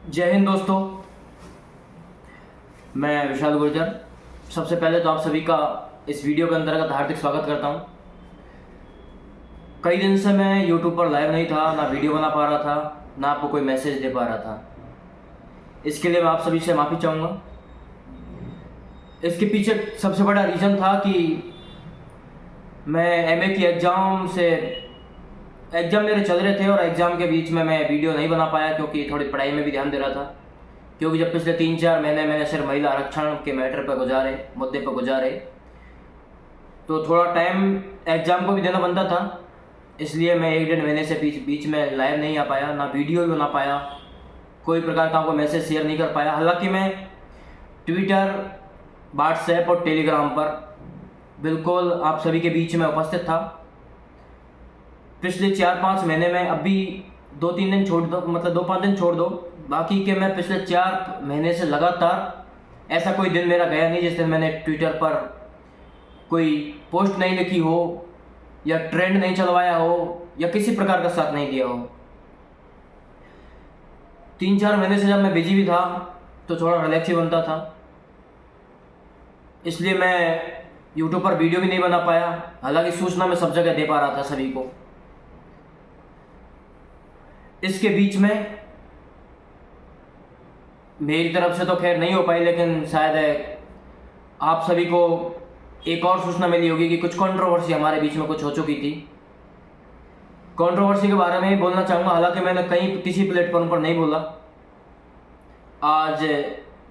जय हिंद दोस्तों। मैं विशाल गुर्जर। सबसे पहले तो आप सभी का इस वीडियो के अंतर्गत हार्दिक स्वागत करता हूं। कई दिन से मैं यूट्यूब पर लाइव नहीं था, ना वीडियो बना पा रहा था, ना आपको कोई मैसेज दे पा रहा था। इसके लिए मैं आप सभी से माफ़ी चाहूँगा। इसके पीछे सबसे बड़ा रीज़न था कि मैं एमए की एग्ज़ाम मेरे चल रहे थे और एग्ज़ाम के बीच में मैं वीडियो नहीं बना पाया क्योंकि थोड़ी पढ़ाई में भी ध्यान दे रहा था। क्योंकि जब पिछले 3-4 महीने मैंने सिर्फ महिला आरक्षण के मैटर पर मुद्दे पर गुजारे, तो थोड़ा टाइम एग्ज़ाम को भी देना बनता था। इसलिए मैं 1-1.5 महीने से बीच में लाइव नहीं आ पाया, ना वीडियो भी बना पाया, कोई प्रकार का आपको मैसेज शेयर नहीं कर पाया। हालांकि मैं ट्विटर, व्हाट्सएप और टेलीग्राम पर बिल्कुल आप सभी के बीच में उपस्थित था। पिछले 4-5 महीने में अभी 2-3 दिन छोड़ दो, मतलब 2-5 दिन छोड़ दो, बाकी के मैं पिछले 4 महीने से लगातार ऐसा कोई दिन मेरा गया नहीं जिस दिन मैंने ट्विटर पर कोई पोस्ट नहीं लिखी हो या ट्रेंड नहीं चलवाया हो या किसी प्रकार का साथ नहीं दिया हो। 3-4 महीने से जब मैं बिजी भी था तो थोड़ा रिलैक्स ही बनता था, इसलिए मैं यूट्यूब पर वीडियो भी नहीं बना पाया। हालांकि सूचना मैं सब जगह दे पा रहा था सभी को। इसके बीच में मेरी तरफ से तो खैर नहीं हो पाई, लेकिन शायद आप सभी को एक और सूचना मिली होगी कि कुछ कंट्रोवर्सी हमारे बीच में कुछ हो चुकी थी। कंट्रोवर्सी के बारे में ही बोलना चाहूँगा, हालांकि मैंने कहीं किसी प्लेटफॉर्म पर नहीं बोला। आज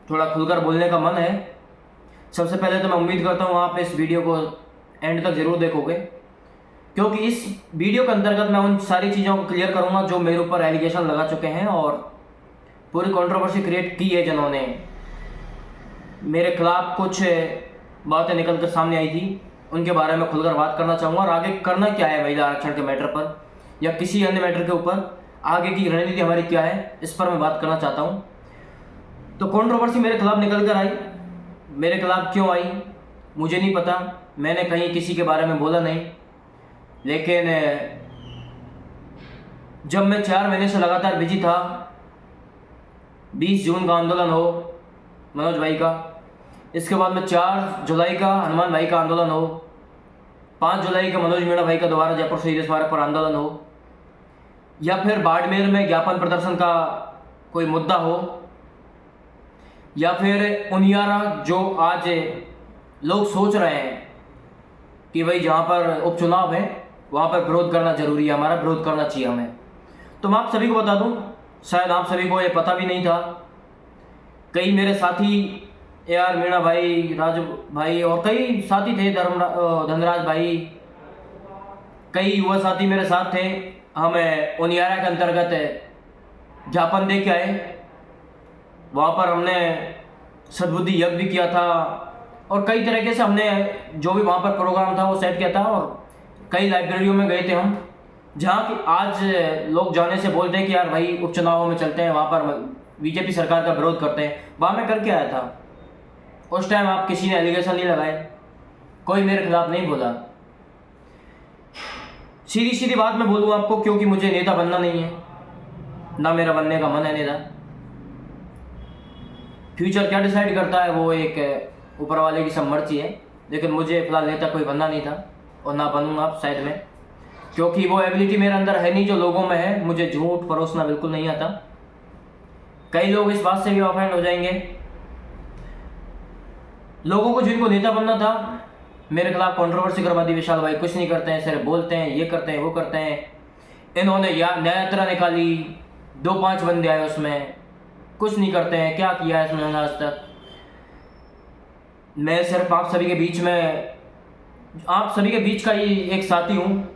थोड़ा खुलकर बोलने का मन है। सबसे पहले तो मैं उम्मीद करता हूँ आप इस वीडियो को एंड तक ज़रूर देखोगे, क्योंकि इस वीडियो के अंतर्गत मैं उन सारी चीज़ों को क्लियर करूँगा जो मेरे ऊपर एलिगेशन लगा चुके हैं और पूरी कंट्रोवर्सी क्रिएट की है, जिन्होंने मेरे खिलाफ कुछ बातें निकल कर सामने आई थी। उनके बारे में खुलकर बात करना चाहूँगा और आगे करना क्या है महिला आरक्षण के मैटर पर या किसी अन्य मैटर के ऊपर आगे की रणनीति हमारी क्या है, इस पर मैं बात करना चाहता हूँ। तो कंट्रोवर्सी मेरे खिलाफ निकल कर आई। मेरे खिलाफ क्यों आई मुझे नहीं पता, मैंने कहीं किसी के बारे में बोला नहीं, लेकिन जब मैं 4 महीने से लगातार बिजी था, 20 जून का आंदोलन हो मनोज भाई का, इसके बाद में 4 जुलाई का हनुमान भाई का आंदोलन हो, 5 जुलाई का मनोज मीणा भाई का दोबारा जयपुर शहीद स्मारक पर आंदोलन हो, या फिर बाड़मेर में ज्ञापन प्रदर्शन का कोई मुद्दा हो, या फिर उनियारा जो आज लोग सोच रहे हैं कि भाई जहाँ पर उपचुनाव है वहाँ पर विरोध करना जरूरी है, हमारा विरोध करना चाहिए हमें। तो मैं आप सभी को बता दूं, शायद आप सभी को ये पता भी नहीं था। कई मेरे साथी AR मीणा भाई, राजू भाई और कई साथी थे, धनराज भाई, कई युवा साथी मेरे साथ थे। हम उनियारा के अंतर्गत ज्ञापन दे के आए। वहाँ पर हमने सद्बुद्धि यज्ञ भी किया था और कई तरीके से हमने जो भी वहाँ पर प्रोग्राम था वो सेट किया था और कई लाइब्रेरियों में गए थे हम, जहाँ कि आज लोग जाने से बोलते हैं कि यार भाई उपचुनावों में चलते हैं, वहाँ पर बीजेपी सरकार का विरोध करते हैं। वहाँ मैं करके आया था। उस टाइम आप किसी ने एलिगेशन नहीं लगाए, कोई मेरे खिलाफ नहीं बोला। सीधी सीधी बात मैं बोलूँ आपको, क्योंकि मुझे नेता बनना नहीं है, ना मेरा बनने का मन है नेता। फ्यूचर क्या डिसाइड करता है वो एक ऊपर वाले की सब मर्जी है, लेकिन मुझे फिलहाल नेता कोई बनना नहीं था और ना बनूंगा अब शायद में, क्योंकि वो एबिलिटी मेरे अंदर है नहीं जो लोगों में है। मुझे झूठ परोसना बिल्कुल नहीं आता। कई लोग इस बात से भी ऑफेंड हो जाएंगे। लोगों को जिनको नेता बनना था मेरे खिलाफ कंट्रोवर्सी करवा दी, विशाल भाई कुछ नहीं करते हैं, सिर्फ बोलते हैं, ये करते हैं, वो करते हैं। इन्होंने न्याय यात्रा निकाली, 2-5 बंदे आए, उसमें कुछ नहीं करते हैं। क्या किया है इसमें आज तक? मैं सिर्फ आप सभी के बीच का ही एक साथी हूँ।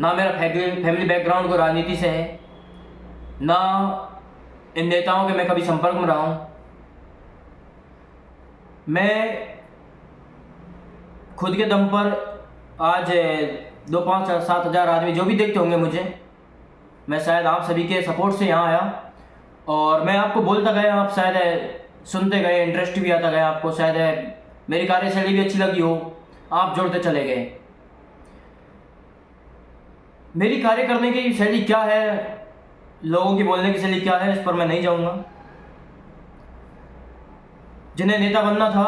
ना मेरा फैमिली बैकग्राउंड कोई राजनीति से है, ना इन नेताओं के मैं कभी संपर्क में रहा हूँ। मैं खुद के दम पर आज 2-5-7 हज़ार आदमी जो भी देखते होंगे मुझे, मैं शायद आप सभी के सपोर्ट से यहाँ आया और मैं आपको बोलता गया, आप शायद सुनते गए, इंटरेस्ट भी आता गया आपको, शायद मेरी कार्यशैली भी अच्छी लगी हो, आप जुड़ते चले गए। मेरी कार्य करने की शैली क्या है लोगों की बोलने की शैली क्या है इस पर मैं नहीं जाऊंगा। जिन्हें नेता बनना था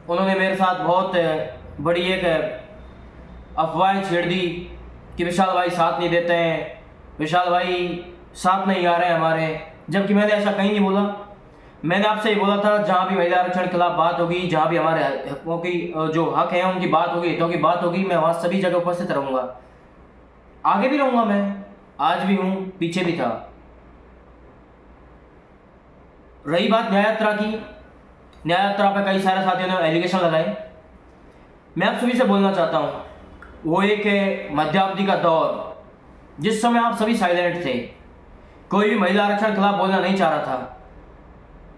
उन्होंने मेरे साथ बहुत बड़ी एक अफवाहें छेड़ दी कि विशाल भाई साथ नहीं देते हैं, विशाल भाई साथ नहीं आ रहे हैं हमारे, जबकि मैंने ऐसा कहीं नहीं बोला। मैंने आपसे ही बोला था जहाँ भी महिला आरक्षण के खिलाफ बात होगी, जहाँ भी हमारे हकों की जो हक हैं उनकी बात होगी, हितों की बात होगी, मैं वहाँ सभी जगह उपस्थित रहूँगा। आगे भी रहूँगा, मैं आज भी हूँ, पीछे भी था। रही बात न्याय यात्रा की, न्याय यात्रा पर कई सारे साथियों ने एलिगेशन लगाए। मैं आप सभी से बोलना चाहता हूँ, वो एक मध्यावधि का दौर जिस समय आप सभी साइलेंट थे, कोई भी महिला आरक्षण के खिलाफ बोलना नहीं चाह रहा था,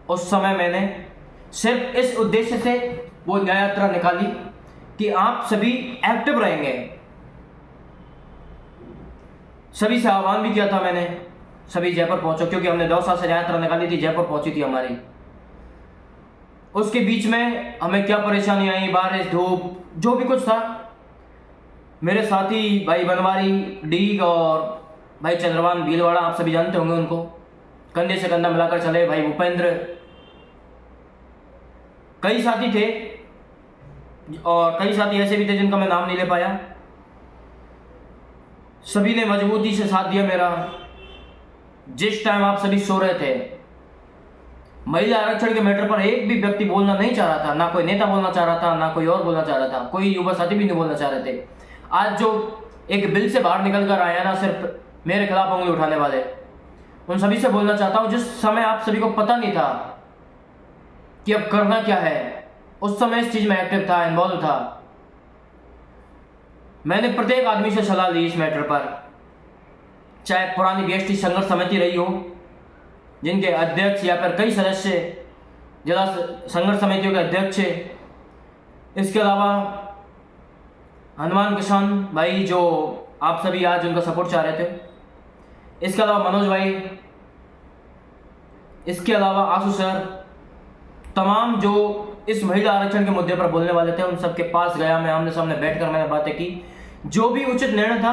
उस समय मैंने सिर्फ इस उद्देश्य से वो न्याय यात्रा निकाली कि आप सभी एक्टिव रहेंगे। सभी से आह्वान भी किया था मैंने, सभी जयपुर पहुंचो, क्योंकि हमने दौसा से न्याय यात्रा निकाली थी, जयपुर पहुंची थी हमारी। उसके बीच में हमें क्या परेशानी आई, बारिश, धूप, जो भी कुछ था, मेरे साथी भाई बनवारी डीग और भाई चंद्रवान भीलवाड़ा, आप सभी जानते होंगे उनको, कंधे से कंधा मिलाकर चले। भाई भूपेंद्र, कई साथी थे और कई साथी ऐसे भी थे जिनका मैं नाम नहीं ले पाया। सभी ने मजबूती से साथ दिया मेरा। जिस टाइम आप सभी सो रहे थे, महिला आरक्षण के मैटर पर एक भी व्यक्ति बोलना नहीं चाह रहा था, ना कोई नेता बोलना चाह रहा था, ना कोई और बोलना चाह रहा था, कोई युवा साथी भी नहीं बोलना चाह रहे थे। आज जो एक बिल से बाहर निकल कर आया ना, सिर्फ मेरे खिलाफ उंगली उठाने वाले, उन सभी से बोलना चाहता हूं, जिस समय आप सभी को पता नहीं था कि अब करना क्या है, उस समय इस चीज में एक्टिव था, इन्वॉल्व था। मैंने प्रत्येक आदमी से सलाह ली इस मैटर पर, चाहे पुरानी बीएसटी संघर्ष समिति रही हो, जिनके अध्यक्ष या फिर कई सदस्य जिला संघर्ष समितियों के अध्यक्ष। इसके अलावा हनुमान किसान भाई, जो आप सभी आज उनका सपोर्ट चाह रहे थे। इसके अलावा मनोज भाई, इसके अलावा आशु सर, तमाम जो इस महिला आरक्षण के मुद्दे पर बोलने वाले थे, उन सबके पास गया मैं, आमने सामने बैठकर मैंने बातें की। जो भी उचित निर्णय था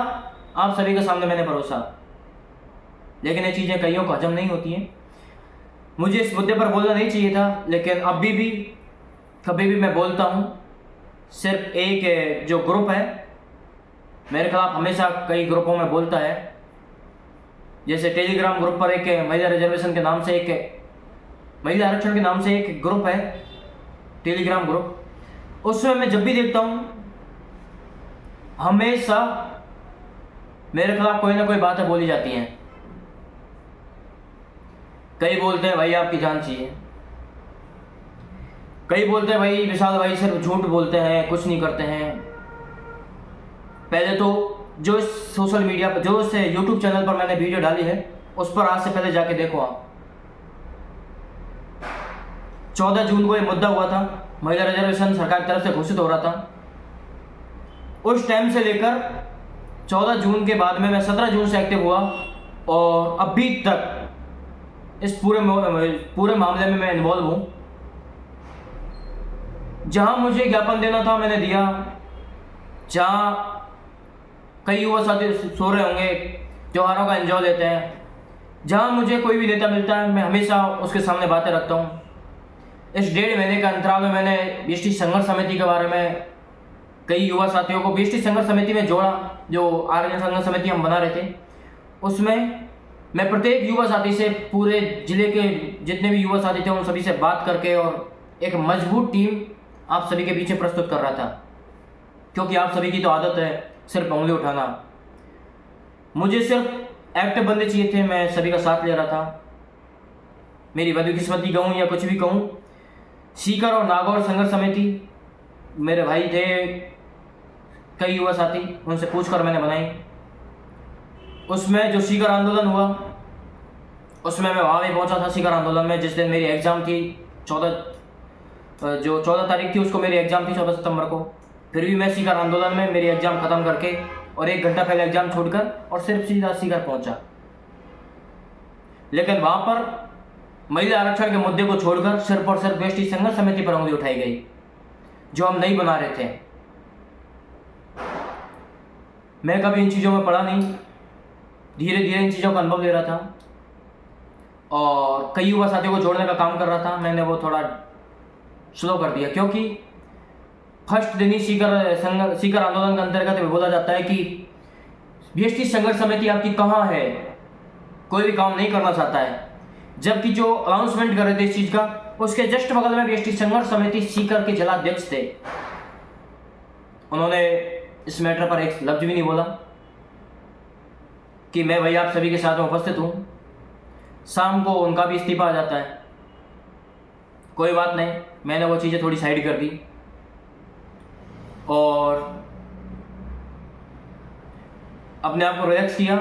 आप सभी के सामने मैंने परोसा, लेकिन ये चीज़ें कईयों को हजम नहीं होती हैं। मुझे इस मुद्दे पर बोलना नहीं चाहिए था, लेकिन अभी भी कभी भी मैं बोलता हूँ। सिर्फ एक जो ग्रुप है मेरे खिलाफ हमेशा कई ग्रुपों में बोलता है, जैसे टेलीग्राम ग्रुप पर एक महिला रिजर्वेशन के नाम से, एक महिला आरक्षण के नाम से एक ग्रुप है, टेलीग्राम ग्रुप। उसमें मैं जब भी देखता हूँ हमेशा मेरे खिलाफ कोई ना कोई बातें बोली जाती हैं। कई बोलते हैं भाई आपकी जान चाहिए, कई बोलते हैं भाई विशाल भाई सिर्फ झूठ बोलते हैं, कुछ नहीं करते हैं। पहले तो जो सोशल मीडिया पर, जो इस यूट्यूब चैनल पर मैंने वीडियो डाली है, उस पर आज से पहले जाके देखो आप। 14 जून को ये मुद्दा हुआ था, महिला रिजर्वेशन सरकार की तरफ से घोषित हो रहा था। उस टाइम से लेकर 14 जून के बाद में मैं 17 जून से एक्टिव हुआ, और अभी तक इस पूरे मामले में मैं इन्वॉल्व हूँ। जहाँ मुझे ज्ञापन देना था मैंने दिया, जहाँ कई युवा साथी सो रहे होंगे, त्योहारों का एंजॉय लेते हैं, जहाँ मुझे कोई भी नेता मिलता है मैं हमेशा उसके सामने बातें रखता हूँ। इस 1.5 महीने का अंतराल में मैंने बीएसटी संघर्ष समिति के बारे में कई युवा साथियों को बीएसटी संघर्ष समिति में जोड़ा, जो आर्य संघर्ष समिति हम बना रहे थे। उसमें मैं प्रत्येक युवा साथी से, पूरे जिले के जितने भी युवा साथी थे उन सभी से बात करके और एक मजबूत टीम आप सभी के पीछे प्रस्तुत कर रहा था, क्योंकि आप सभी की तो आदत है सिर्फ उंगली उठाना। मुझे सिर्फ एक्टिव बंदे चाहिए थे, मैं सभी का साथ ले रहा था। मेरी बदकिस्मती कहूँ या कुछ भी कहूँ, सीकर और नागौर संघर्ष समिति मेरे भाई थे, कई युवा साथी, उनसे पूछकर मैंने बनाई। उसमें जो सीकर आंदोलन हुआ, उसमें मैं वहाँ भी पहुँचा था सीकर आंदोलन में, जिस दिन मेरी एग्ज़ाम थी। 14 तारीख थी, उसको मेरी एग्ज़ाम थी 14 सितंबर को। फिर भी मैं सीकर आंदोलन में मेरी एग्ज़ाम ख़त्म करके और 1 घंटा पहले एग्ज़ाम छोड़कर और सिर्फ सीधा सीकर पहुँचा। लेकिन वहाँ पर महिला आरक्षण के मुद्दे को छोड़कर सिर्फ और सिर्फ बीएसटी संघर्ष समिति पर उंगली उठाई गई, जो हम नहीं बना रहे थे। मैं कभी इन चीज़ों में पड़ा नहीं, धीरे धीरे इन चीज़ों का अनुभव ले रहा था। और कई युवा साथियों को जोड़ने का काम कर रहा था। मैंने वो थोड़ा स्लो कर दिया, क्योंकि फर्स्ट दिन ही सीकर आंदोलन के अंतर्गत बोला जाता है कि बीएसटी संघर्ष समिति आपकी कहाँ है, कोई भी काम नहीं करना चाहता है। जबकि जो अनाउंसमेंट कर रहे थे इस चीज़ का, उसके जस्ट बगल में बीएसटी संघर्ष समिति सीकर के जिलाध्यक्ष थे। उन्होंने इस मैटर पर एक लफ्ज भी नहीं बोला कि मैं भाई आप सभी के साथ में उपस्थित हूँ। शाम को उनका भी इस्तीफा आ जाता है। कोई बात नहीं, मैंने वो चीज़ें थोड़ी साइड कर दी और अपने आप को रिलैक्स किया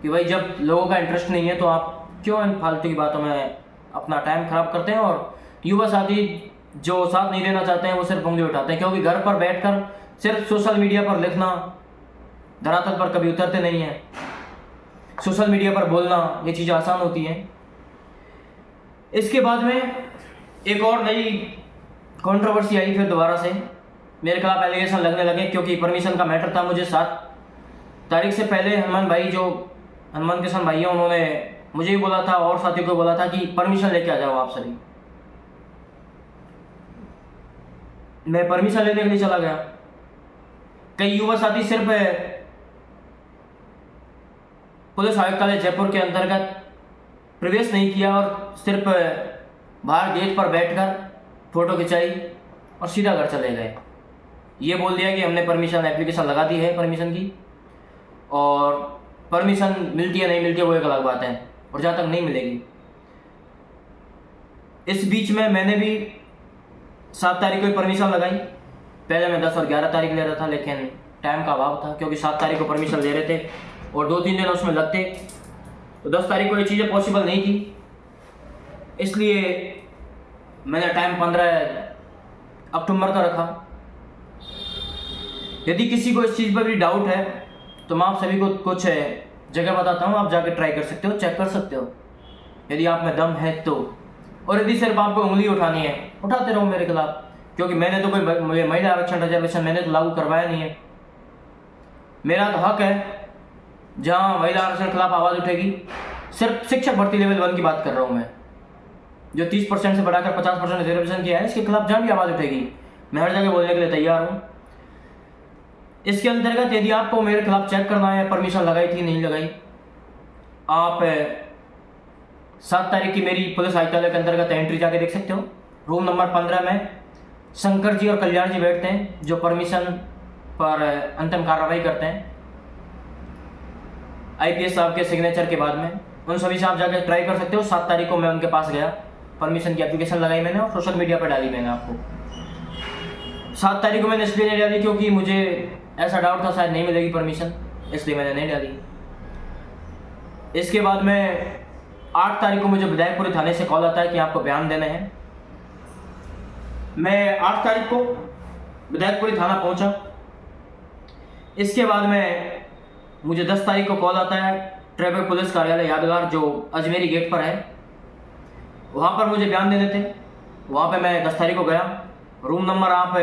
कि भाई जब लोगों का इंटरेस्ट नहीं है तो आप क्यों इन फालतू की बातों में अपना टाइम खराब करते हैं। और युवा साथी जो साथ नहीं देना चाहते हैं वो सिर्फ उंगली उठाते हैं, क्योंकि घर पर बैठकर सिर्फ सोशल मीडिया पर लिखना धरातल पर कभी उतरते नहीं हैं। सोशल मीडिया पर बोलना ये चीज़ आसान होती है। इसके बाद में एक और नई कंट्रोवर्सी आई फिर दोबारा से मेरे खिलाफ एलिगेशन लगने लगे, क्योंकि परमिशन का मैटर था। मुझे 7 तारीख से पहले हनुमान किशन भाई हैं, उन्होंने मुझे ही बोला था और साथियों को बोला था कि परमिशन लेके आ जाओ आप सभी। मैं परमिशन लेने के लिए चला गया। कई युवा साथी सिर्फ पुलिस आयुक्तालय जयपुर के अंतर्गत प्रवेश नहीं किया और सिर्फ बाहर गेट पर बैठकर फोटो खिंचाई और सीधा घर चले गए। ये बोल दिया कि हमने परमिशन एप्लीकेशन लगा दी है परमिशन की, और परमिशन मिलती है नहीं मिलती है वो एक अलग बात है, और जहाँ तक नहीं मिलेगी। इस बीच में मैंने भी 7 तारीख को परमिशन लगाई। पहले मैं 10 और 11 तारीख ले रहा था, लेकिन टाइम का अभाव था, क्योंकि 7 तारीख को परमिशन ले रहे थे और 2-3 दिन उसमें लगते, तो 10 तारीख को ये चीज़ें पॉसिबल नहीं थी। इसलिए मैंने टाइम 15 अक्टूबर का रखा। यदि किसी को इस चीज़ पर भी डाउट है तो मैं आप सभी को कुछ जगह बताता हूँ, आप जाके ट्राई कर सकते हो, चेक कर सकते हो यदि आप में दम है तो। और यदि सिर्फ आपको उंगली उठानी है, उठाते रहो मेरे खिलाफ, क्योंकि मैंने तो कोई महिला आरक्षण रिजर्वेशन मैंने तो लागू करवाया नहीं है। मेरा तो हक है, जहाँ महिला आरक्षण के खिलाफ आवाज़ उठेगी, सिर्फ शिक्षक भर्ती लेवल 1 की बात कर रहा हूँ मैं, जो 30% से बढ़ाकर 50% रिजर्वेशन किया है, इसके खिलाफ जहाँ भी आवाज़ उठेगी मैं हर जगह बोलने के लिए तैयार हूँ। इसके अंतर्गत यदि आपको मेरे खिलाफ चेक करना है परमिशन लगाई थी नहीं लगाई, आप 7 तारीख की मेरी पुलिस आयुक्तालय के अंतर्गत एंट्री जाके देख सकते हो। रूम नंबर 15 में शंकर जी और कल्याण जी बैठते हैं, जो परमिशन पर अंतिम कार्रवाई करते हैं आईपीएस साहब के सिग्नेचर के बाद में। उन सभी से आप जाकर ट्राई कर सकते हो। 7 तारीख को मैं उनके पास गया, परमिशन की एप्लीकेशन लगाई मैंने और सोशल मीडिया पर डाली मैंने आपको। 7 तारीख को मैंने इसलिए नहीं डाली क्योंकि मुझे ऐसा डाउट था शायद नहीं मिलेगी परमिशन, इसलिए मैंने नहीं डाली। इसके बाद में 8 तारीख को मुझे विधायकपुरी थाने से कॉल आता है कि आपको बयान देने हैं। मैं 8 तारीख को विधायकपुरी थाना पहुंचा। इसके बाद में मुझे 10 तारीख को कॉल आता है ट्रैफिक पुलिस कार्यालय यादगार, जो अजमेरी गेट पर है, वहाँ पर मुझे बयान देने थे। वहाँ पे मैं 10 तारीख को गया। रूम नंबर आप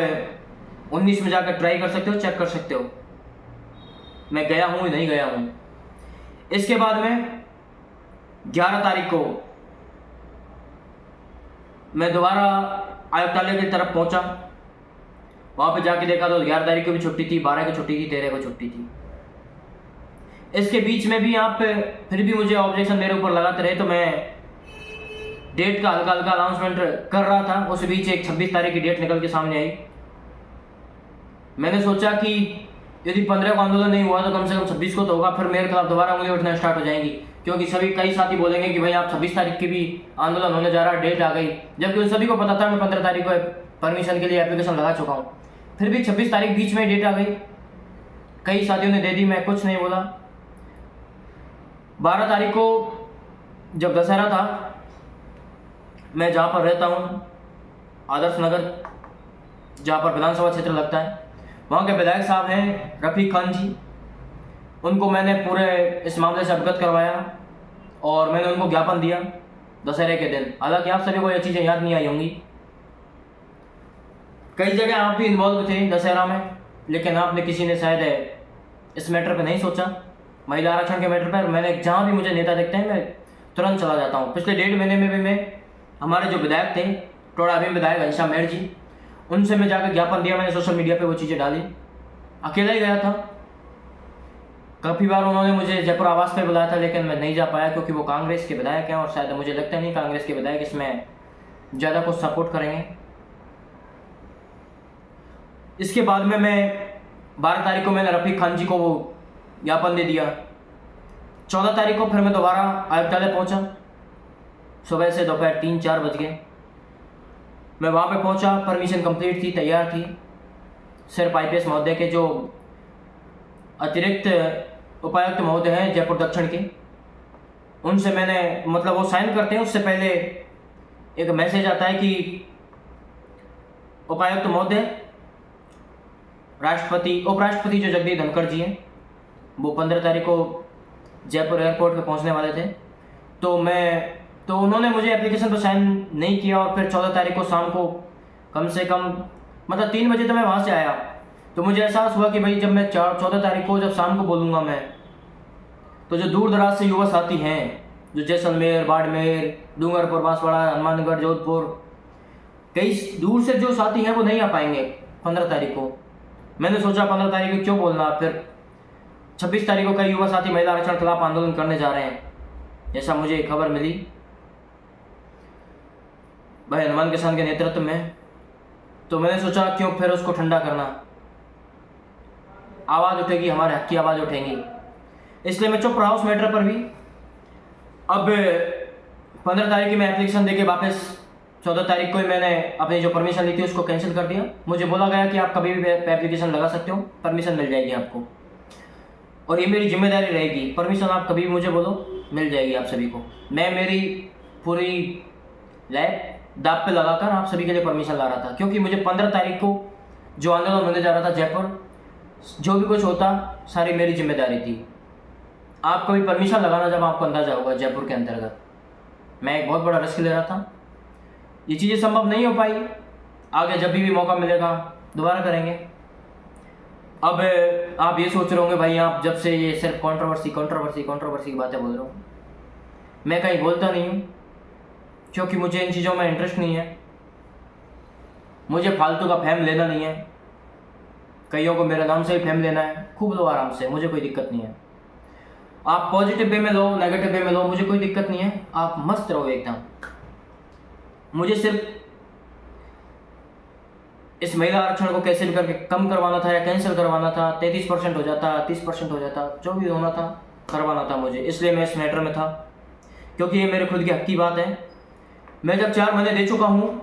19 में जाकर ट्राई कर सकते हो, चेक कर सकते हो मैं गया हूँ नहीं गया हूँ। इसके बाद में 11 तारीख को मैं दोबारा आयुक्तालय की तरफ पहुँचा। वहाँ पे जाके देखा तो 11 तारीख को भी छुट्टी थी, 12 को छुट्टी थी, 13 को छुट्टी थी। इसके बीच में भी आप फिर भी मुझे ऑब्जेक्शन मेरे ऊपर लगाते रहे, तो मैं डेट का हल्का हल्का अनाउंसमेंट कर रहा था। उस बीच एक 26 तारीख की डेट निकल के सामने आई। मैंने सोचा कि यदि 15 को आंदोलन नहीं हुआ तो कम से कम 26 को तो होगा। फिर मेरे खिलाफ दोबारा उंगली उठना स्टार्ट हो जाएंगी, क्योंकि कई साथी बोलेंगे कि भाई आप 26 तारीख की भी आंदोलन होने जा रहा है, डेट आ गई, जबकि उन सभी को पता था मैं 15 तारीख को परमिशन के लिए एप्लीकेशन लगा चुका हूँ। फिर भी 26 तारीख बीच में डेट आ गई, कई साथियों ने दे दी, मैं कुछ नहीं बोला। 12 तारीख को जब दशहरा था, मैं जहाँ पर रहता हूँ आदर्श नगर, जहाँ पर विधानसभा क्षेत्र लगता है, वहाँ के विधायक साहब हैं रफ़ीक खान जी। उनको मैंने पूरे इस मामले से अवगत करवाया और मैंने उनको ज्ञापन दिया दशहरे के दिन। हालांकि आप सभी को ये चीज़ें याद नहीं आई होंगी, कई जगह आप भी इन्वॉल्व थे दशहरा में, लेकिन आपने किसी ने शायद इस मैटर पर नहीं सोचा, महिला आरक्षण के मैटर पर। मैंने जहाँ भी मुझे नेता देखते हैं मैं तुरंत चला जाता हूँ। पिछले 1.5 महीने में भी मैं हमारे जो विधायक थे, टोड़ा अभी विधायक घनश्याम मेहर जी, उनसे मैं जाकर ज्ञापन दिया, मैंने सोशल मीडिया पे वो चीज़ें डाली। अकेला ही गया था। काफ़ी बार उन्होंने मुझे जयपुर आवास पे बुलाया था, लेकिन मैं नहीं जा पाया क्योंकि वो कांग्रेस के विधायक हैं और शायद मुझे लगता नहीं कांग्रेस के विधायक इसमें ज़्यादा कुछ सपोर्ट करेंगे। इसके बाद में मैं 12 तारीख को मैंने रफ़ीक खान जी को वो ज्ञापन दे दिया। 14 तारीख को फिर मैं दोबारा आयुक्तालय पहुंचा। सुबह से दोपहर 3-4 बज गए। मैं वहाँ पे पहुंचा, परमिशन कंप्लीट थी, तैयार थी। सिर्फ IPS महोदय के जो अतिरिक्त उपायुक्त महोदय हैं जयपुर दक्षिण के, उनसे मैंने मतलब वो साइन करते हैं उससे पहले एक मैसेज आता है कि उपायुक्त महोदय, उपराष्ट्रपति जो जगदीप धनखड़ जी हैं, वो 15 तारीख को जयपुर एयरपोर्ट पे पहुंचने वाले थे। तो उन्होंने मुझे एप्लीकेशन पर साइन नहीं किया और फिर 14 तारीख को शाम को कम से कम मतलब 3 बजे तो मैं वहाँ से आया। तो मुझे एहसास हुआ कि भाई जब मैं 14 तारीख को जब शाम को बोलूँगा मैं, तो जो दूर दराज से युवा साथी हैं, जो जैसलमेर, बाड़मेर, डूंगरपुर, बांसवाड़ा, हनुमानगढ़, जोधपुर, कई दूर से जो साथी हैं वो नहीं आ पाएंगे 15 तारीख को। मैंने सोचा 15 तारीख को क्यों बोलना, फिर 26 तारीख को कई युवा साथी महिला आरक्षण के खिलाफ आंदोलन करने जा रहे हैं, जैसा मुझे खबर मिली भाई हनुमान किसान के नेतृत्व में। तो मैंने सोचा क्यों फिर उसको ठंडा करना, आवाज़ उठेगी, हमारे हक की आवाज़ उठेंगी, इसलिए मैं चुप रहा उस मैटर पर भी। अब 15 तारीख की मैं एप्लीकेशन देके वापस 14 तारीख को ही मैंने अपनी जो परमिशन ली थी उसको कैंसिल कर दिया। मुझे बोला गया कि आप कभी भी एप्लीकेशन लगा सकते हो, परमिशन मिल जाएगी आपको, और ये मेरी जिम्मेदारी रहेगी, परमिशन आप कभी भी मुझे बोलो, मिल जाएगी आप सभी को। मैं मेरी पूरी लाइफ दाव पे लगाकर आप सभी के लिए परमिशन ला रहा था, क्योंकि मुझे 15 तारीख को जो आंदोलन होने जा रहा था जयपुर, जो भी कुछ होता सारी मेरी जिम्मेदारी थी। आपको भी परमिशन लगाना जब आपको अंदाजा होगा जयपुर के अंतर्गत मैं एक बहुत बड़ा रिस्क ले रहा था। ये चीज़ें संभव नहीं हो पाई, आगे जब भी मौका मिलेगा दोबारा करेंगे। अब आप ये सोच रहे होंगे भाई आप जब से ये सिर्फ कंट्रोवर्सी की बातें बोल रहे हो। मैं कहीं बोलता नहीं हूँ क्योंकि मुझे इन चीज़ों में इंटरेस्ट नहीं है, मुझे फालतू का फेम लेना नहीं है। कईयों को मेरे नाम से ही फेम लेना है, खूब लो आराम से, मुझे कोई दिक्कत नहीं है। आप पॉजिटिव वे में लो, नेगेटिव वे में लो, मुझे कोई दिक्कत नहीं है, आप मस्त रहो एकदम। मुझे सिर्फ इस महिला आरक्षण को कैंसिल करके कम करवाना था या कैंसिल करवाना था, 33% हो जाता, 30% हो जाता, जो भी होना था करवाना था मुझे, इसलिए मैं इस मैटर में था, क्योंकि ये मेरे खुद की हक की बात है। मैं जब 4 महीने दे चुका हूँ,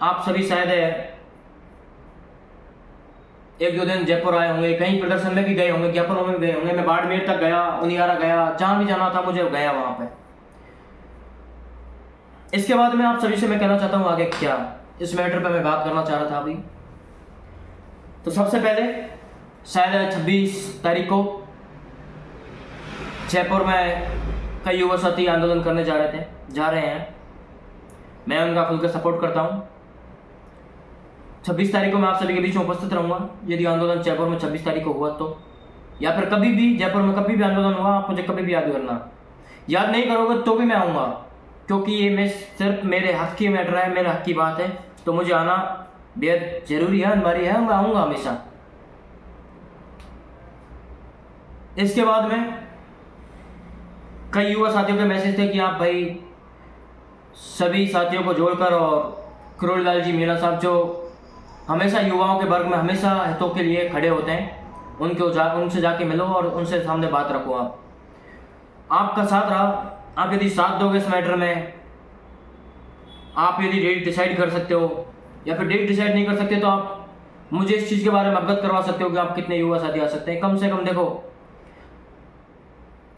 आप सभी शायद 1-2 दिन जयपुर आए होंगे, कहीं प्रदर्शन में भी गए होंगे, ज्ञापनों में भी गए होंगे, मैं बाड़मेर तक गया, उनियारा गया, जहाँ भी जाना था मुझे गया वहाँ पे। इसके बाद में आप सभी से मैं कहना चाहता हूँ आगे क्या इस मैटर पे मैं बात करना चाह रहा था अभी। तो सबसे पहले शायद 26 तारीख को जयपुर में कई युवा साथी आंदोलन करने जा रहे हैं, मैं उनका खुल कर सपोर्ट करता हूँ। 26 तारीख को मैं आप सभी के बीच में उपस्थित रहूँगा। यदि आंदोलन जयपुर में 26 तारीख को हुआ तो, या फिर कभी भी जयपुर में कभी भी आंदोलन हुआ, आप मुझे कभी भी याद करना। याद नहीं करोगे तो भी मैं आऊँगा, क्योंकि ये मैं सिर्फ मेरे हक की मैटर है, मेरे हक की बात है, तो मुझे आना बेहद ज़रूरी है, अनिवार्य है, मैं आऊँगा हमेशा। इसके बाद में कई युवा साथियों के मैसेज थे कि आप भाई सभी साथियों को जोड़कर, और करोड़ीलाल जी मीणा साहब जो हमेशा युवाओं के वर्ग में हमेशा हितों के लिए खड़े होते हैं, उनसे जाके मिलो और उनसे सामने बात रखो। आपका साथ रहा, आप यदि साथ दोगे इस मैटर में, आप यदि डेट डिसाइड कर सकते हो, या फिर डेट डिसाइड नहीं कर सकते तो आप मुझे इस चीज़ के बारे में अवगत करवा सकते हो कि आप कितने युवा साथी आ सकते हैं। कम से कम देखो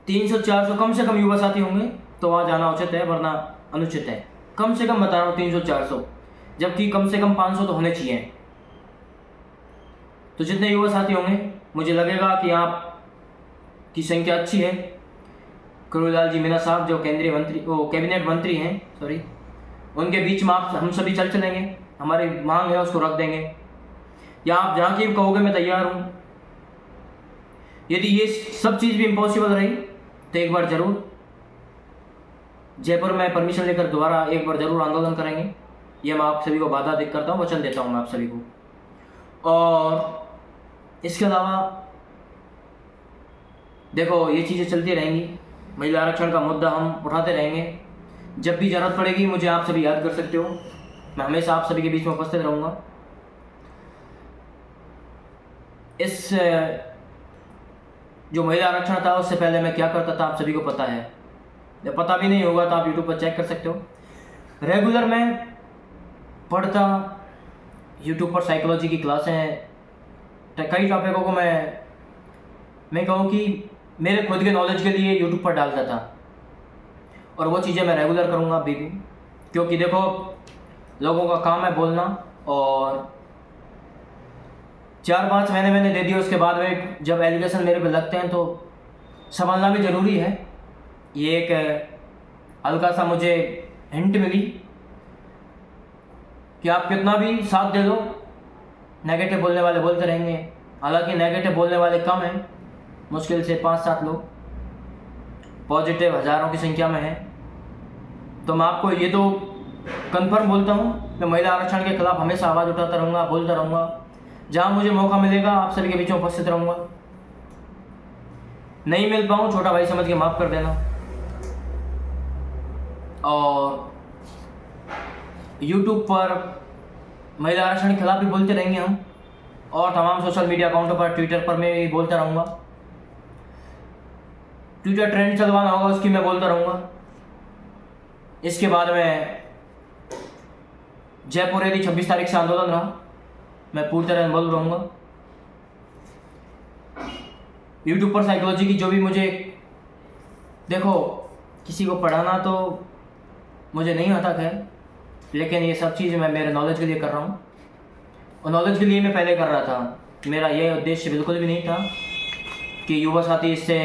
300-400 कम से कम युवा साथी होंगे तो वहाँ जाना उचित है, वरना अनुचित है। कम से कम बता रहा हूँ 300-400, जबकि कम से कम 500 तो होने चाहिए। तो जितने युवा साथी होंगे मुझे लगेगा कि आप की संख्या अच्छी है। करोड़ीलाल जी मीणा साहब जो कैबिनेट मंत्री हैं, सॉरी, उनके बीच में हम सभी चलेंगे, हमारी मांग है उसको रख देंगे, या आप जहाँ की कहोगे मैं तैयार हूँ। यदि ये सब चीज़ भी इम्पॉसिबल रही तो एक बार ज़रूर जयपुर में परमिशन लेकर दोबारा एक बार ज़रूर आंदोलन करेंगे, ये मैं आप सभी को वादा दे करता हूँ, वचन देता हूँ मैं आप सभी को। और इसके अलावा देखो ये चीज़ें चलती रहेंगी, महिला आरक्षण का मुद्दा हम उठाते रहेंगे। जब भी ज़रूरत पड़ेगी मुझे आप सभी याद कर सकते हो, मैं हमेशा आप सभी के बीच में उपस्थित रहूँगा। इस जो महिला आरक्षण था उससे पहले मैं क्या करता था आप सभी को पता है, जब पता भी नहीं होगा तो आप यूट्यूब पर चेक कर सकते हो। रेगुलर मैं पढ़ता, यूट्यूब पर साइकोलॉजी की क्लासें हैं, कई टॉपिकों को मैं कहूँ कि मेरे खुद के नॉलेज के लिए यूट्यूब पर डालता था, और वो चीज़ें मैं रेगुलर करूँगा अभी भी, क्योंकि देखो लोगों का काम है बोलना, और 4-5 महीने मैंने दे दिए, उसके बाद में जब एलिगेशन मेरे पे लगते हैं तो संभालना भी ज़रूरी है। ये एक हल्का सा मुझे हिंट मिली कि आप कितना भी साथ दे दो, नेगेटिव बोलने वाले बोलते रहेंगे। हालांकि नेगेटिव बोलने वाले कम हैं, मुश्किल से 5-7 लोग, पॉजिटिव हज़ारों की संख्या में है। तो मैं आपको ये तो कंफर्म बोलता हूँ, मैं महिला आरक्षण के खिलाफ हमेशा आवाज़ उठाता रहूँगा, बोलता रहूँगा। जहाँ मुझे मौका मिलेगा आप सभी के बीच में उपस्थित रहूँगा। नहीं मिल पाऊँ छोटा भाई समझ के माफ़ कर देना। और यूट्यूब पर महिला आरक्षण के खिलाफ भी बोलते रहेंगे हम, और तमाम सोशल मीडिया अकाउंटों पर, ट्विटर पर मैं भी बोलता रहूँगा। ट्विटर ट्रेंड चलवाना होगा उसकी मैं बोलता रहूँगा। इसके बाद में जयपुर यदि 26 तारीख से आंदोलन रहा, मैं पूरी तरह बोल रहूँगा। यूट्यूब पर साइकोलॉजी की जो भी मुझे, देखो किसी को पढ़ाना तो मुझे नहीं आता खैर, लेकिन ये सब चीज़ मैं मेरे नॉलेज के लिए कर रहा हूँ, और नॉलेज के लिए मैं पहले कर रहा था। मेरा ये उद्देश्य बिल्कुल भी नहीं था कि युवा साथी इससे,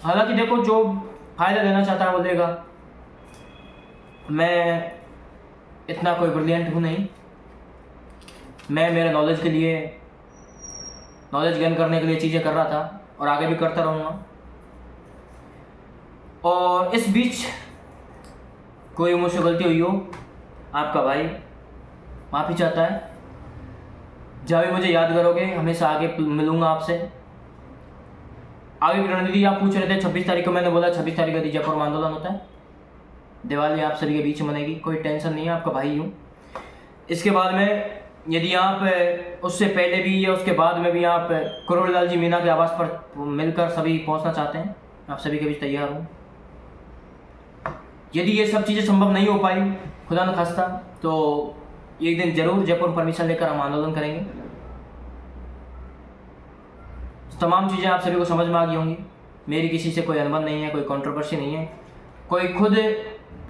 हालांकि देखो जो फ़ायदा लेना चाहता है वो लेगा, मैं इतना कोई ब्रिलियंट हूँ नहीं। मैं मेरे नॉलेज के लिए, नॉलेज गेन करने के लिए चीज़ें कर रहा था, और आगे भी करता रहूँगा। और इस बीच कोई मुझसे गलती हुई हो, आपका भाई माफ़ी चाहता है। जब भी मुझे याद करोगे हमेशा आगे मिलूँगा आपसे। आगे की रणनीति आप पूछ रहे थे, 26 तारीख को मैंने बोला 26 तारीख को जयपुर में आंदोलन होता है, दिवाली आप सभी के बीच मनेगी, कोई टेंशन नहीं है, आपका भाई हूँ। इसके बाद में यदि आप उससे पहले भी या उसके बाद में भी आप करोड़ीलाल जी मीना के आवास पर मिलकर सभी पहुंचना चाहते हैं, आप सभी के बीच तैयार हूँ। यदि ये सब चीज़ें संभव नहीं हो पाई, खुदा न खास्ता, तो एक दिन जरूर जयपुर परमिशन लेकर हम आंदोलन करेंगे। तमाम चीज़ें आप सभी को समझ में आ गई होंगी। मेरी किसी से कोई अनबन नहीं है, कोई कंट्रोवर्सी नहीं है। कोई खुद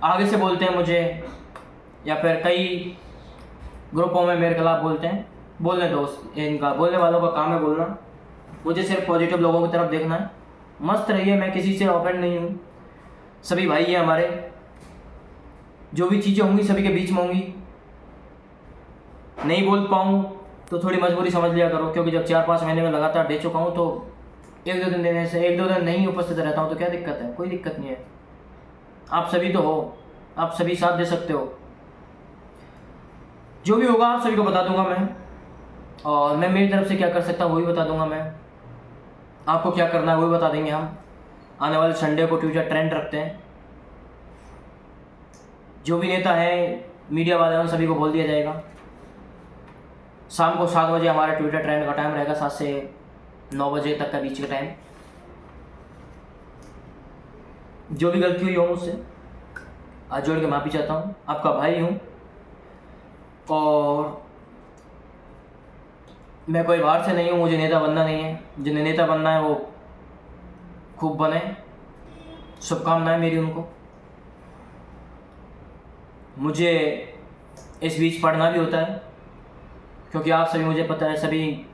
आगे से बोलते हैं मुझे, या फिर कई ग्रुपों में मेरे खिलाफ बोलते हैं, बोलने दो, इनका बोलने वालों का काम है बोलना। मुझे सिर्फ पॉजिटिव लोगों की तरफ देखना है। मस्त रहिए, मैं किसी से ऑफेंड नहीं हूँ, सभी भाई हैं हमारे। जो भी चीज़ें होंगी सभी के बीच में होंगी। नहीं बोल पाऊँ तो थोड़ी मजबूरी समझ लिया करो, क्योंकि जब 4-5 महीने में लगातार दे चुका हूँ तो 1-2 दिन देने से, 1-2 दिन नहीं उपस्थित रहता हूँ तो क्या दिक्कत है? कोई दिक्कत नहीं है। आप सभी तो हो, आप सभी साथ दे सकते हो। जो भी होगा आप सभी को बता दूंगा मैं, और मैं मेरी तरफ से क्या कर सकता हूँ वही बता दूंगा मैं। आपको क्या करना है वही बता देंगे हम। आने वाले संडे को ट्विटर ट्रेंड रखते हैं। जो भी नेता है, मीडिया वाले, उन सभी को बोल दिया जाएगा। शाम को 7 बजे हमारा ट्विटर ट्रेंड का टाइम रहेगा, 7 से 9 बजे तक का बीच का टाइम। जो भी गलती हुई हो मुझसे हाथ जोड़ के माफ़ी चाहता हूँ, आपका भाई हूँ। और मैं कोई बाहर से नहीं हूँ, मुझे नेता बनना नहीं है। जिन्हें नेता बनना है वो खूब बने, शुभकामनाएं मेरी उनको। मुझे इस बीच पढ़ना भी होता है, क्योंकि आप सभी, मुझे पता है सभी,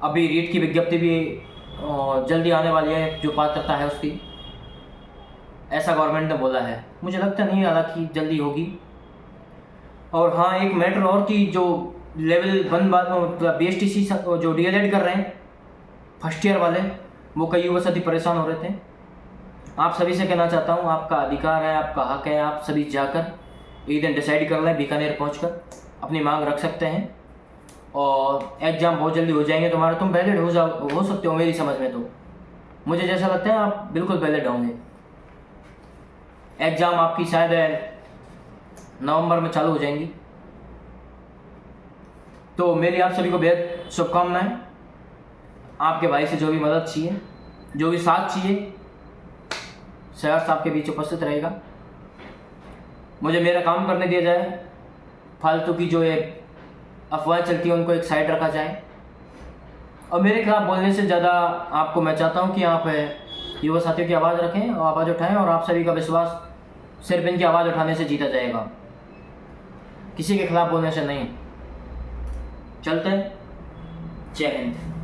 अभी रीट की विज्ञप्ति भी जल्दी आने वाली है, जो पात्रता है उसकी, ऐसा गवर्नमेंट ने बोला है। मुझे लगता नहीं हालांकि जल्दी होगी। और हाँ, एक मैटर और की, जो लेवल 1 मतलब BSTC जो DLED कर रहे हैं फर्स्ट ईयर वाले, वो कई युवा साथी परेशान हो रहे थे। आप सभी से कहना चाहता हूँ, आपका अधिकार है, आपका हक है, आप सभी जाकर एक दिन डिसाइड कर लें, बीकानेर पहुंचकर अपनी मांग रख सकते हैं और एग्ज़ाम बहुत जल्दी हो जाएंगे तुम्हारे, तुम वैलिड हो सकते हो मेरी समझ में। तो मुझे जैसा लगता है आप बिल्कुल वैलिड होंगे। एग्ज़ाम आपकी शायद नवंबर में चालू हो जाएंगी। तो मेरी आप सभी को बेहद शुभकामनाएं। आपके भाई से जो भी मदद चाहिए, जो भी साथ चाहिए, सहर्ष आपके बीच उपस्थित रहेगा। मुझे मेरा काम करने दिया जाए, फालतू की जो ये अफवाहें चलती हैं उनको एक साइड रखा जाए, और मेरे खिलाफ बोलने से ज़्यादा आपको मैं चाहता हूँ कि आप युवा साथियों की आवाज़ रखें और आवाज़ उठाएं, और आप सभी का विश्वास सिर्फ इनकी आवाज़ उठाने से जीता जाएगा, किसी के खिलाफ बोलने से नहीं। चलते हैं। जय हिंद।